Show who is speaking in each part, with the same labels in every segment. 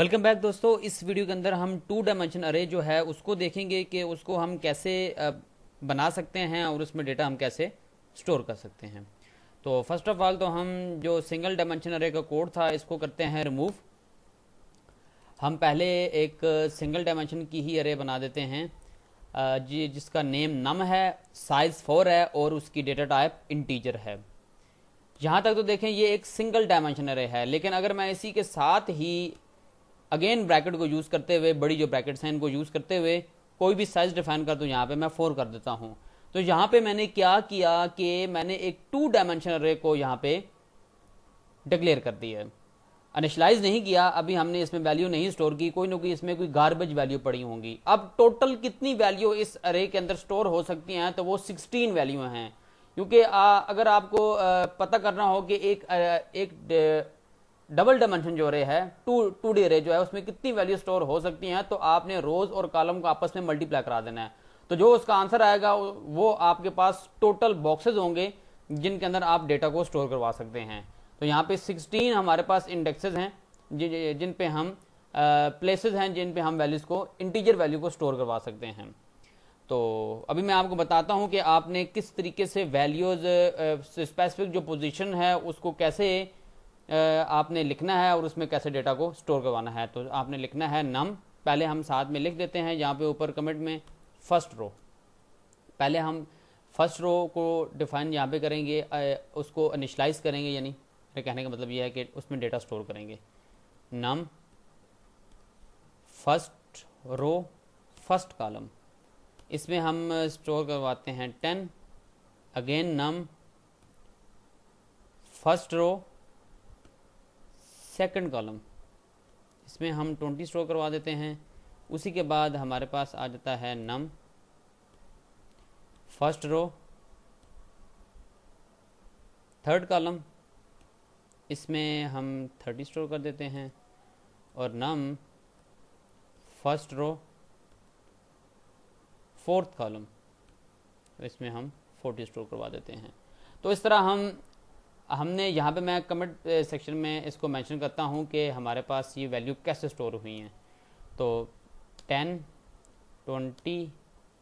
Speaker 1: Welcome back दोस्तों। इस video के अंदर हम टू डायमेंशन अरे जो है उसको देखेंगे कि उसको हम कैसे बना सकते हैं और उसमें डेटा हम कैसे स्टोर कर सकते हैं। तो फर्स्ट ऑफ ऑल तो हम जो सिंगल डायमेंशन अरे का कोड था इसको करते हैं रिमूव। हम पहले एक सिंगल डायमेंशन की ही अरे बना देते हैं जिसका नेम नम है, साइज 4 है और उसकी डेटा टाइप इंटीजर है। यहाँ तक तो देखें ये एक सिंगल डायमेंशन अरे है, लेकिन अगर मैं इसी के साथ ही अगेन ब्रैकेट को यूज़ करते हुए, बड़ी जो ब्रैकेट्स हैं इनको यूज़ करते हुए कोई भी साइज डिफाइन कर दूँ, यहाँ पे मैं 4 कर देता हूँ। तो यहाँ पे मैंने क्या किया कि मैंने एक टू डायमेंशन अरे को यहाँ पे डिक्लेयर कर दिया है, इनिशियलाइज नहीं किया। अभी हमने इसमें वैल्यू नहीं स्टोर की, कोई ना कोई इसमें कोई गार्बेज वैल्यू पड़ी होंगी। अब टोटल कितनी वैल्यू इस अरे के अंदर स्टोर हो सकती हैं, तो वो 16 वैल्यू हैं। क्योंकि अगर आपको पता करना हो कि एक डबल डायमेंशन जो अरे है, टू डी अरे जो है, उसमें कितनी वैल्यू स्टोर हो सकती हैं, तो आपने रोज और कॉलम को आपस में मल्टीप्लाई करा देना है। तो जो उसका आंसर आएगा वो आपके पास टोटल बॉक्सेस होंगे जिनके अंदर आप डेटा को स्टोर करवा सकते हैं। तो यहाँ पे 16 हमारे पास इंडेक्सेस हैं जिन पे हम प्लेसेस हैं जिन पे हम वैल्यूज को, इंटीजर वैल्यू को स्टोर करवा सकते हैं। तो अभी मैं आपको बताता हूँ कि आपने किस तरीके से वैल्यूज स्पेसिफिक जो पोजीशन है उसको कैसे आपने लिखना है और उसमें कैसे डेटा को स्टोर करवाना है। तो आपने लिखना है नम, पहले हम साथ में लिख देते हैं यहाँ पे ऊपर कमेंट में फर्स्ट रो। पहले हम फर्स्ट रो को डिफाइन यहाँ पे करेंगे, उसको इनिशियलाइज करेंगे, यानी मेरे कहने का मतलब यह है कि उसमें डेटा स्टोर करेंगे। नम फर्स्ट रो फर्स्ट कॉलम, इसमें हम स्टोर करवाते हैं 10। Again num first row second column, इसमें हम 20 स्टोर करवा देते हैं। उसी के बाद हमारे पास आ जाता है नम फर्स्ट रो थर्ड कॉलम, इसमें हम 30 स्टोर कर देते हैं। और नम फर्स्ट रो फोर्थ कॉलम, इसमें हम 40 स्टोर करवा देते हैं। तो इस तरह हमने यहाँ पे, मैं कमेंट सेक्शन में इसको मेंशन करता हूँ कि हमारे पास ये वैल्यू कैसे स्टोर हुई हैं। तो 10, 20,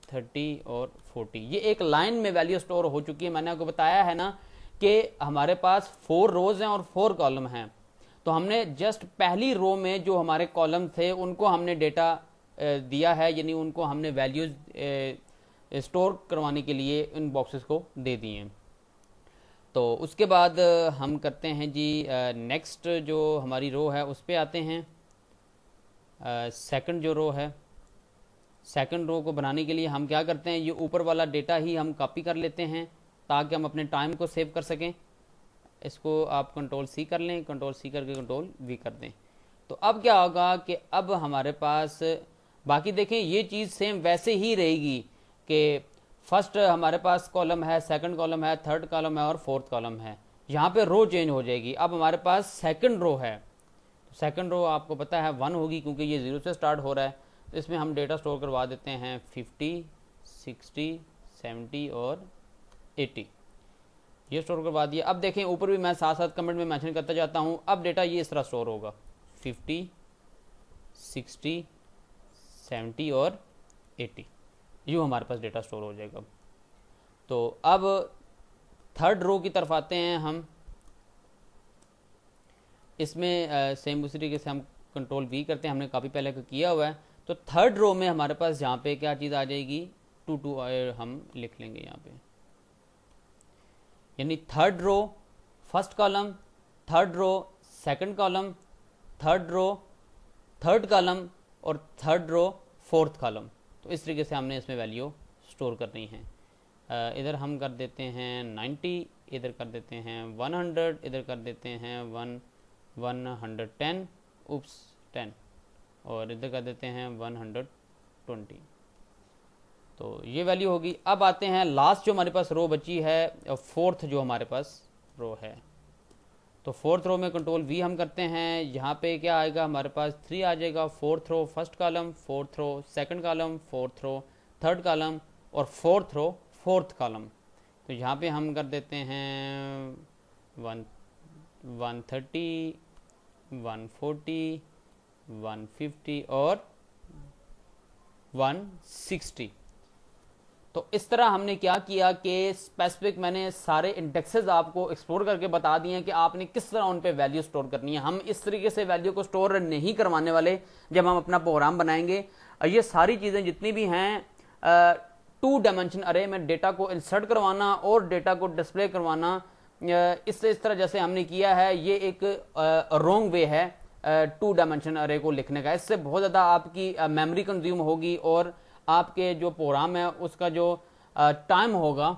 Speaker 1: 30 और 40 ये एक लाइन में वैल्यू स्टोर हो चुकी है। मैंने आपको बताया है ना कि हमारे पास 4 रोज हैं और 4 कॉलम हैं। तो हमने जस्ट पहली रो में जो हमारे कॉलम थे उनको हमने डेटा दिया है, यानी उनको हमने वैल्यूज स्टोर करवाने के लिए इन बॉक्सेस को दे दिए हैं। तो उसके बाद हम करते हैं जी नेक्स्ट जो हमारी रो है उस पर आते हैं। सेकंड जो रो है, सेकंड रो को बनाने के लिए हम क्या करते हैं, ये ऊपर वाला डेटा ही हम कॉपी कर लेते हैं ताकि हम अपने टाइम को सेव कर सकें। इसको आप कंट्रोल सी कर लें, कंट्रोल सी करके कंट्रोल वी कर दें। तो अब क्या होगा कि अब हमारे पास बाकी देखें ये चीज़ सेम वैसे ही रहेगी कि फर्स्ट हमारे पास कॉलम है, सेकंड कॉलम है, थर्ड कॉलम है और फोर्थ कॉलम है। यहाँ पे रो चेंज हो जाएगी। अब हमारे पास सेकंड रो है, तो सेकंड रो आपको पता है 1 होगी क्योंकि ये 0 से स्टार्ट हो रहा है। तो इसमें हम डेटा स्टोर करवा देते हैं 50, 60, 70 और 80, ये स्टोर करवा दिया। अब देखें ऊपर भी मैं साथ साथ कमेंट में मेंशन करता जाता हूँ। अब डेटा ये इस तरह स्टोर होगा 50, 60, 70 और 80, यूँ हमारे पास डेटा स्टोर हो जाएगा। तो अब थर्ड रो की तरफ आते हैं हम। इसमें सेम उसी तरीके से हम कंट्रोल वी करते हैं, हमने काफ़ी पहले का किया हुआ है। तो थर्ड रो में हमारे पास यहाँ पे क्या चीज़ आ जाएगी, 2 हम लिख लेंगे यहाँ पे, यानी third row first column, third row second column, third row third column और थर्ड रो फोर्थ कॉलम। तो इस तरीके से हमने इसमें वैल्यू स्टोर करनी है। इधर हम कर देते हैं 90, इधर कर देते हैं 100, इधर कर देते हैं 110, उप्स 10, और इधर कर देते हैं 120। तो ये वैल्यू होगी। अब आते हैं लास्ट जो हमारे पास रो बची है, फोर्थ जो हमारे पास रो है। तो फोर्थ रो में कंट्रोल वी हम करते हैं। यहाँ पे क्या आएगा, हमारे पास 3 आ जाएगा। Fourth row first column, fourth row second column, fourth row third column और फोर्थ रो फोर्थ कॉलम। तो यहाँ पे हम कर देते हैं 130, 140, 150 और 160। तो इस तरह हमने क्या किया कि स्पेसिफिक मैंने सारे इंडेक्सेस आपको एक्सप्लोर करके बता दिए हैं कि आपने किस तरह उन पे वैल्यू स्टोर करनी है। हम इस तरीके से वैल्यू को स्टोर नहीं करवाने वाले जब हम अपना प्रोग्राम बनाएंगे। ये सारी चीज़ें जितनी भी हैं, 2 डायमेंशन अरे में डेटा को इंसर्ट करवाना और डेटा को डिस्प्ले करवाना, इस तरह जैसे हमने किया है, ये एक रॉन्ग वे है 2 डायमेंशन अरे को लिखने का। इससे बहुत ज़्यादा आपकी मेमोरी कंज्यूम होगी और आपके जो प्रोग्राम है उसका जो टाइम होगा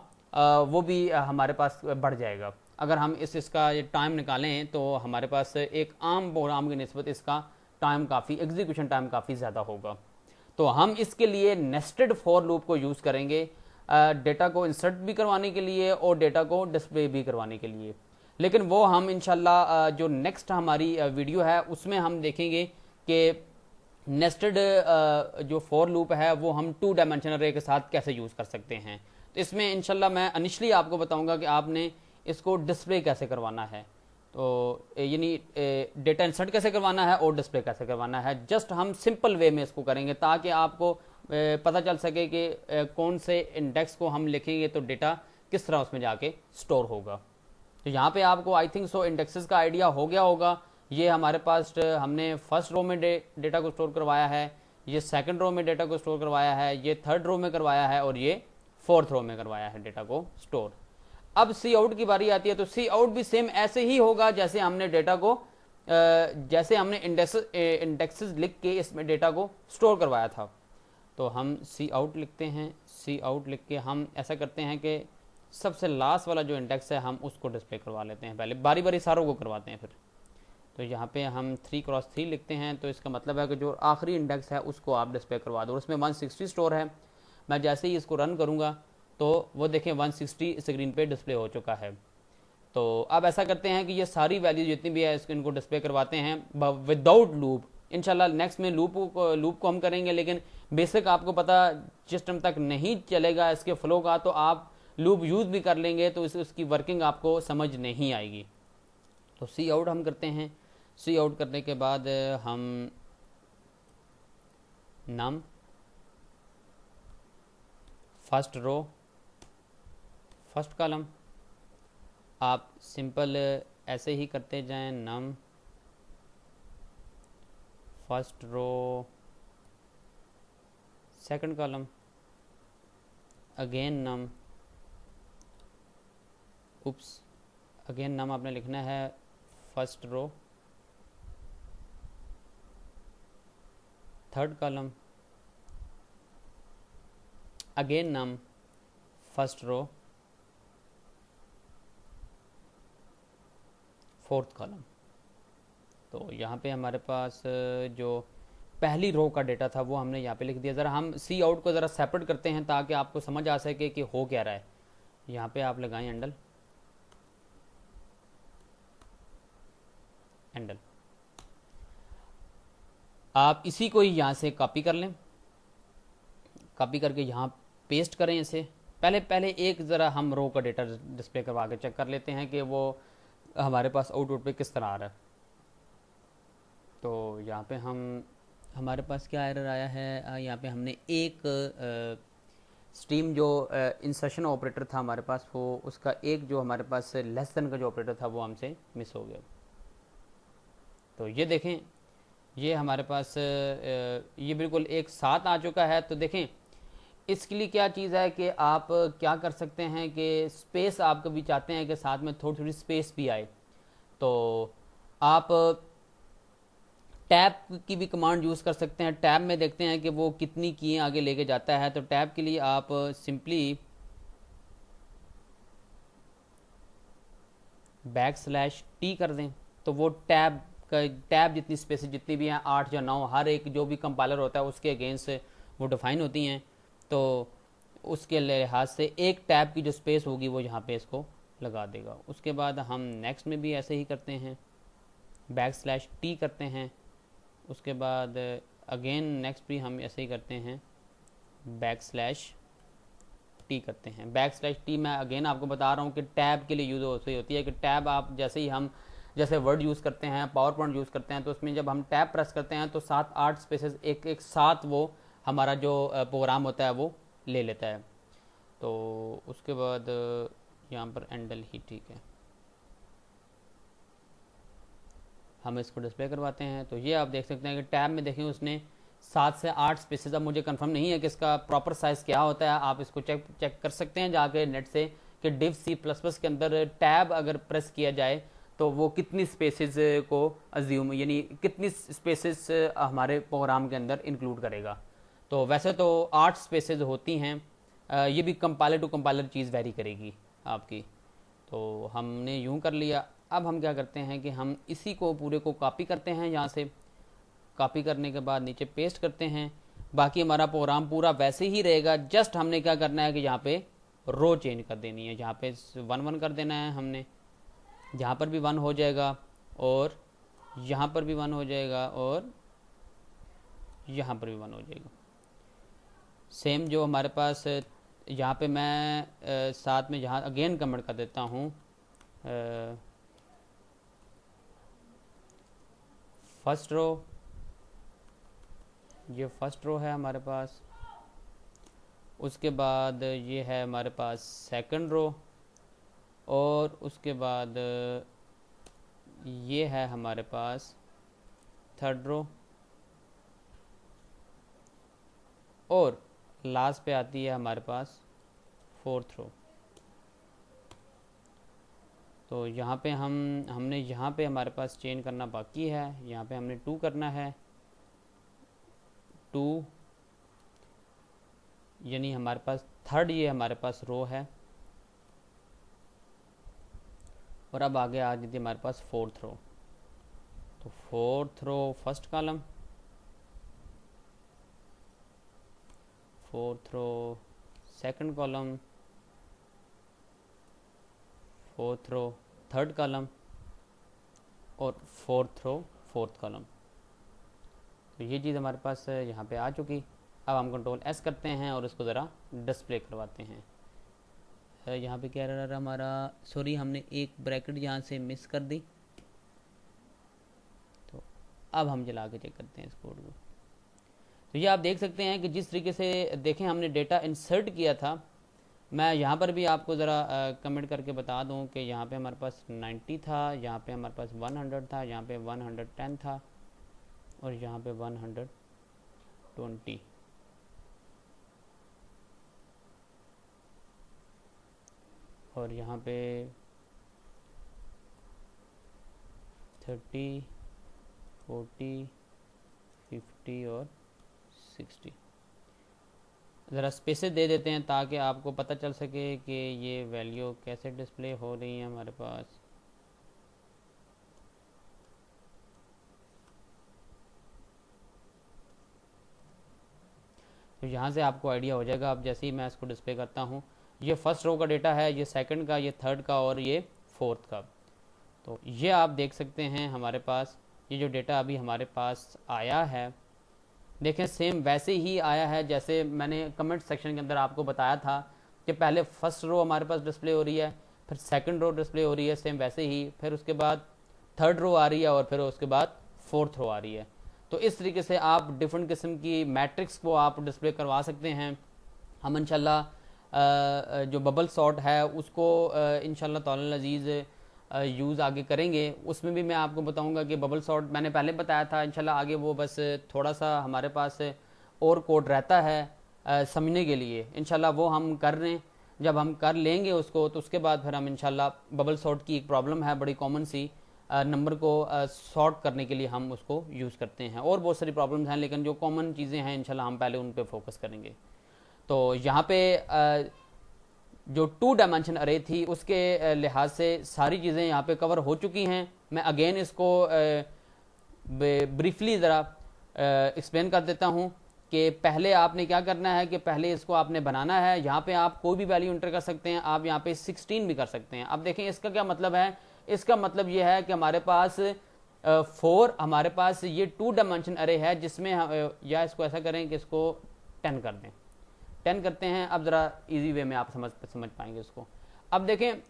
Speaker 1: वो भी हमारे पास बढ़ जाएगा। अगर हम इसका ये टाइम निकालें तो हमारे पास एक आम प्रोग्राम की निस्बत इसका टाइम काफ़ी, एग्जीक्यूशन टाइम काफ़ी ज़्यादा होगा। तो हम इसके लिए नेस्टेड फॉर लूप को यूज़ करेंगे डेटा को इंसर्ट भी करवाने के लिए और डेटा को डिस्प्ले भी करवाने के लिए। लेकिन वो हम इंशाल्लाह जो नेक्स्ट हमारी वीडियो है उसमें हम देखेंगे कि नेस्टेड जो फॉर लूप है वो हम 2 डायमेंशन अरे के साथ कैसे यूज़ कर सकते हैं। तो इसमें इंशाल्लाह मैं इनिशियली आपको बताऊंगा कि आपने इसको डिस्प्ले कैसे करवाना है, तो यानी डेटा इंसर्ट कैसे करवाना है और डिस्प्ले कैसे करवाना है। जस्ट हम सिंपल वे में इसको करेंगे ताकि आपको पता चल सके कि कौन से इंडेक्स को हम लिखेंगे तो डेटा किस तरह उसमें जाके स्टोर होगा। तो यहाँ पे आपको आई थिंक सो इंडेक्सेस का आइडिया हो गया होगा। ये हमारे पास हमने फर्स्ट रो में डेटा को स्टोर करवाया है, ये सेकंड रो में डेटा को स्टोर करवाया है, ये थर्ड रो में करवाया है और ये फोर्थ रो में करवाया है डेटा को स्टोर। अब सी आउट की बारी आती है, तो सी आउट भी सेम ऐसे ही होगा जैसे हमने डेटा को जैसे हमने इंडेक्सेस लिख के इसमें डेटा को स्टोर करवाया था। तो हम सी आउट लिखते हैं, सी आउट लिख के हम ऐसा करते हैं कि सबसे लास्ट वाला जो इंडेक्स है हम उसको डिस्प्ले करवा लेते हैं, पहले बारी बारी सारों को करवाते हैं फिर। तो यहाँ पे हम 3x3 लिखते हैं, तो इसका मतलब है कि जो आखिरी इंडेक्स है उसको आप डिस्प्ले करवा दो। उसमें 160 स्टोर है। मैं जैसे ही इसको रन करूँगा तो वो देखें 160 स्क्रीन पे डिस्प्ले हो चुका है। तो अब ऐसा करते हैं कि ये सारी वैल्यू जितनी भी है इनको डिस्प्ले करवाते हैं विदाउट लूप। इंशाल्लाह नेक्स्ट में लूप को हम करेंगे, लेकिन बेसिक आपको पता सिस्टम तक नहीं चलेगा इसके फ्लो का, तो आप लूप यूज़ भी कर लेंगे तो उसकी वर्किंग आपको समझ नहीं आएगी। तो सी आउट हम करते हैं। सी आउट करने के बाद हम num first row first column, आप सिंपल ऐसे ही करते जाएं, num first row second column, again num, oops, again num आपने लिखना है first row third column, again num first row fourth column. तो यहाँ पे हमारे पास जो पहली रो का डेटा था वो हमने यहाँ पे लिख दिया। ज़रा हम सी आउट को ज़रा सेपरेट करते हैं ताकि आपको समझ आ सके कि हो क्या रहा है। यहाँ पे आप लगाएं एंडल, एंडल, आप इसी को ही यहाँ से कॉपी कर लें, कॉपी करके यहाँ पेस्ट करें इसे। पहले एक ज़रा हम रो का डेटा डिस्प्ले करवा के चेक कर लेते हैं कि वो हमारे पास आउटपुट पे किस तरह आ रहा है। तो यहाँ पे हमारे पास क्या एरर आया है, यहाँ पे हमने एक स्ट्रीम जो इंसर्शन ऑपरेटर था हमारे पास, वो उसका एक जो हमारे पास लेस देन का जो ऑपरेटर था वो हमसे मिस हो गया। तो ये देखें, ये हमारे पास ये बिल्कुल एक साथ आ चुका है। तो देखें इसके लिए क्या चीज़ है कि आप क्या कर सकते हैं कि स्पेस आप कभी चाहते हैं कि साथ में थोड़ी थोड़ी स्पेस भी आए, तो आप टैब की भी कमांड यूज़ कर सकते हैं। टैब में देखते हैं कि वो कितनी कीज़ आगे लेके जाता है। तो टैब के लिए आप सिंपली \t कर दें, तो वो टैब जितनी स्पेस जितनी भी हैं 8 या 9 हर एक जो भी कंपाइलर होता है उसके अगेंस्ट वो डिफाइन होती हैं। तो उसके लिहाज से एक टैब की जो स्पेस होगी वो यहाँ पे इसको लगा देगा। उसके बाद हम नेक्स्ट में भी ऐसे ही करते हैं, \t करते हैं। उसके बाद अगेन नेक्स्ट भी हम ऐसे ही करते हैं, \t करते हैं। \t मैं अगेन आपको बता रहा हूँ कि टैब के लिए यूज़ होती है कि टैब आप जैसे ही हम जैसे वर्ड यूज़ करते हैं, पावर पॉइंट यूज़ करते हैं, तो उसमें जब हम टैब प्रेस करते हैं तो 7-8 स्पेसेस एक एक साथ वो हमारा जो प्रोग्राम होता है वो ले लेता है। तो उसके बाद यहाँ पर एंडल ही ठीक है, हम इसको डिस्प्ले करवाते हैं। तो ये आप देख सकते हैं कि टैब में देखें उसने 7 से 8 स्पेसेस, अब मुझे कंफर्म नहीं है कि इसका प्रॉपर साइज़ क्या होता है, आप इसको चेक कर सकते हैं जाके नेट से कि div C++ के अंदर टैब अगर प्रेस किया जाए तो वो कितनी स्पेसेस को अज्यूम, यानी कितनी स्पेसेस हमारे प्रोग्राम के अंदर इंक्लूड करेगा। तो वैसे तो 8 स्पेसेस होती हैं, ये भी कंपाइलर टू कंपाइलर चीज़ वेरी करेगी आपकी। तो हमने यूं कर लिया। अब हम क्या करते हैं कि हम इसी को पूरे को कॉपी करते हैं, यहाँ से कॉपी करने के बाद नीचे पेस्ट करते हैं। बाकी हमारा प्रोग्राम पूरा वैसे ही रहेगा, जस्ट हमने क्या करना है कि यहाँ पे रो चेंज कर देनी है, यहाँ पे 1 1 कर देना है हमने, यहाँ पर भी 1 हो जाएगा और यहाँ पर भी 1 हो जाएगा और यहाँ पर भी 1 हो जाएगा। सेम जो हमारे पास यहाँ पे मैं साथ में यहाँ अगेन कमेंट कर देता हूँ, फर्स्ट रो, ये फर्स्ट रो है हमारे पास। उसके बाद ये है हमारे पास सेकंड रो और उसके बाद ये है हमारे पास थर्ड रो और लास्ट पे आती है हमारे पास फोर्थ रो। तो यहाँ पे हमने यहाँ पे हमारे पास चेंज करना बाकी है, यहाँ पे हमने 2 करना है, 2 यानी हमारे पास थर्ड ये हमारे पास रो है। और अब आगे आ जाती है हमारे पास फोर्थ रो। तो fourth row first column, fourth row second column, fourth row third column और फोर्थ रो फोर्थ कॉलम। तो ये चीज़ हमारे पास यहाँ पे आ चुकी। अब हम कंट्रोल S करते हैं और इसको ज़रा डिस्प्ले करवाते हैं। यहाँ पे क्या रहा हमारा, सॉरी हमने एक ब्रैकेट यहाँ से मिस कर दी। तो अब हम चला के चेक करते हैं इस कोड को। तो ये आप देख सकते हैं कि जिस तरीके से देखें हमने डेटा इंसर्ट किया था, मैं यहाँ पर भी आपको ज़रा कमेंट करके बता दूँ कि यहाँ पे हमारे पास 90 था, यहाँ पे हमारे पास 100 था, यहाँ पे 110 था और यहाँ पे 120 और यहाँ पे 30, 40, 50 और 60। ज़रा स्पेसेस दे देते हैं ताकि आपको पता चल सके कि ये वैल्यू कैसे डिस्प्ले हो रही है हमारे पास। तो यहाँ से आपको आइडिया हो जाएगा। अब जैसे ही मैं इसको डिस्प्ले करता हूँ, ये फर्स्ट रो का डेटा है, ये सेकंड का, ये थर्ड का और ये फोर्थ का। तो ये आप देख सकते हैं हमारे पास ये जो डेटा अभी हमारे पास आया है, देखें सेम वैसे ही आया है जैसे मैंने कमेंट सेक्शन के अंदर आपको बताया था कि पहले फर्स्ट रो हमारे पास डिस्प्ले हो रही है, फिर सेकंड रो डिस्प्ले हो रही है सेम वैसे ही, फिर उसके बाद थर्ड रो आ रही है और फिर उसके बाद फोर्थ रो आ रही है। तो इस तरीके से आप डिफरेंट किस्म की मैट्रिक्स को आप डिस्प्ले करवा सकते हैं। हम इंशाल्लाह जो बबल सॉर्ट है उसको इंशाल्लाह ताला अजीज़ यूज़ आगे करेंगे। उसमें भी मैं आपको बताऊंगा कि बबल सॉर्ट मैंने पहले बताया था, इंशाल्लाह आगे वो बस थोड़ा सा हमारे पास और कोड रहता है समझने के लिए। इंशाल्लाह वो हम कर रहे हैं, जब हम कर लेंगे उसको तो उसके बाद फिर हम इंशाल्लाह बबल सॉर्ट की एक प्रॉब्लम है बड़ी कॉमन सी, नंबर को सॉर्ट करने के लिए हम उसको यूज़ करते हैं। और बहुत सारी प्रॉब्लम्स हैं लेकिन जो कॉमन चीज़ें हैं इंशाल्लाह हम पहले उन पर फोकस करेंगे। तो यहाँ पे जो 2 डायमेंशन अरे थी उसके लिहाज से सारी चीज़ें यहाँ पे कवर हो चुकी हैं। मैं अगेन इसको ब्रीफली ज़रा एक्सप्लेन कर देता हूँ कि पहले आपने क्या करना है कि पहले इसको आपने बनाना है। यहाँ पे आप कोई भी वैल्यू इंटर कर सकते हैं, आप यहाँ पे 16 भी कर सकते हैं। अब देखें इसका क्या मतलब है, इसका मतलब ये है कि हमारे पास 4 हमारे पास ये 2 डायमेंशन अरे है जिसमें या इसको ऐसा करें कि इसको 10 कर दें, 10 करते हैं। अब ज़रा इजी वे में आप समझ पाएंगे इसको। अब देखें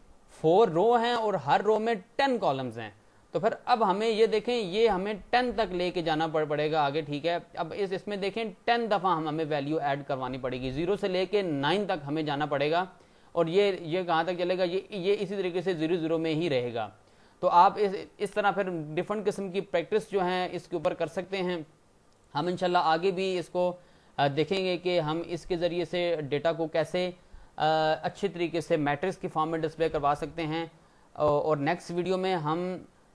Speaker 1: 4 रो हैं और हर रो में 10 कॉलम्स हैं। तो फिर अब हमें ये देखें, ये हमें 10 तक लेके जाना पड़ेगा आगे, ठीक है। अब इसमें देखें 10 दफ़ा हमें वैल्यू ऐड करवानी पड़ेगी, 0 से लेके 9 तक हमें जाना पड़ेगा। और ये कहाँ तक चलेगा, ये इसी तरीके से 0 0 में ही रहेगा। तो आप इस तरह फिर डिफरेंट किस्म की प्रैक्टिस जो है इसके ऊपर कर सकते हैं। हम इंशाल्लाह आगे भी इसको देखेंगे कि हम इसके ज़रिए से डेटा को कैसे अच्छे तरीके से मैट्रिक्स की फॉर्म में डिस्प्ले करवा सकते हैं। और नेक्स्ट वीडियो में हम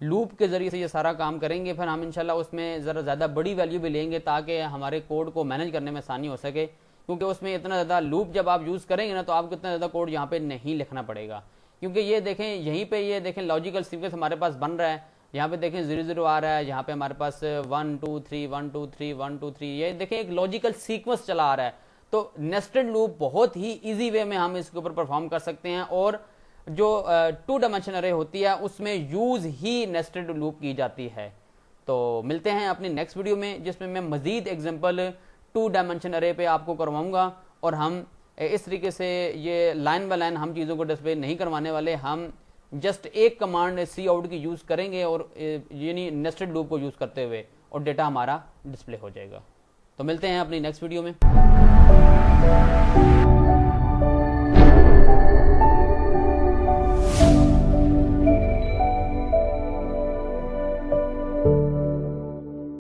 Speaker 1: लूप के ज़रिए से ये सारा काम करेंगे। फिर हम इंशाल्लाह उसमें ज़रा ज़्यादा बड़ी वैल्यू भी लेंगे ताकि हमारे कोड को मैनेज करने में आसानी हो सके, क्योंकि उसमें इतना ज़्यादा लूप जब आप यूज़ करेंगे ना तो आपको इतना ज़्यादा कोड यहाँ पे नहीं लिखना पड़ेगा। क्योंकि ये देखें यहीं पे, ये देखें लॉजिकल सीक्वेंस हमारे पास बन रहा है, यहाँ पे देखें 0 0 आ रहा है, यहाँ पे हमारे पास 1 2 3 1 2 3 1 2 3, ये देखें एक लॉजिकल सीक्वेंस चला आ रहा है। तो नेस्टेड लूप बहुत ही ईजी वे में हम इसके ऊपर परफॉर्म कर सकते हैं। और जो 2 डायमेंशन अरे होती है उसमें यूज ही नेस्टेड लूप की जाती है। तो मिलते हैं अपनी नेक्स्ट वीडियो में, जिसमें मैं मजीद एग्जांपल 2 डायमेंशन अरे पे आपको करवाऊंगा। और हम इस तरीके से ये लाइन बाय लाइन हम चीज़ों को डिस्प्ले नहीं करवाने वाले, हम जस्ट एक कमांड सी आउट की यूज़ करेंगे और यानी नेस्टेड लूप को यूज़ करते हुए, और डेटा हमारा डिस्प्ले हो जाएगा। तो मिलते हैं अपनी नेक्स्ट वीडियो में।